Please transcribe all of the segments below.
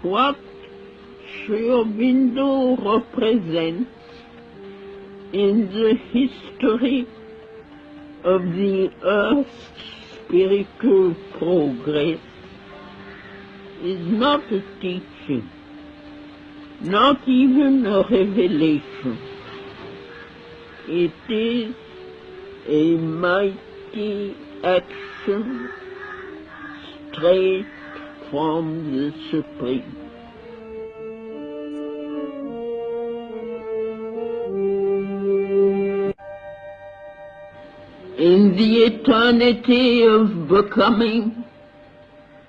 What Sri Aurobindo represents in the history of the Earth's spiritual progress is not a teaching, not even a revelation. It is a mighty action straight from the Supreme. In the eternity of becoming,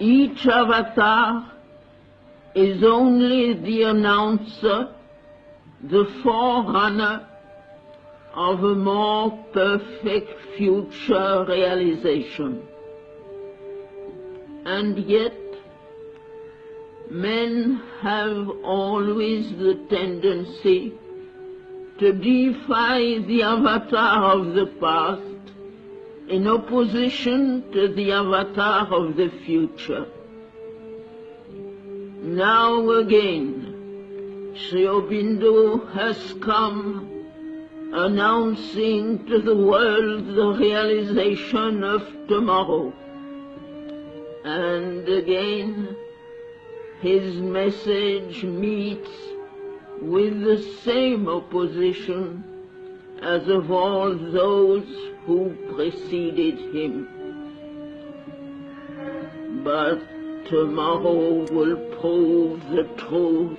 each avatar is only the announcer, the forerunner of a more perfect future realization. And yet, men have always the tendency to defy the avatar of the past in opposition to the avatar of the future. Now again, Sri Aurobindo has come announcing to the world the realization of tomorrow. And again, his message meets with the same opposition as of all those who preceded him. But tomorrow will prove the truth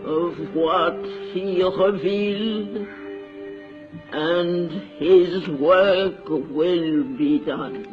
of what he revealed, and his work will be done.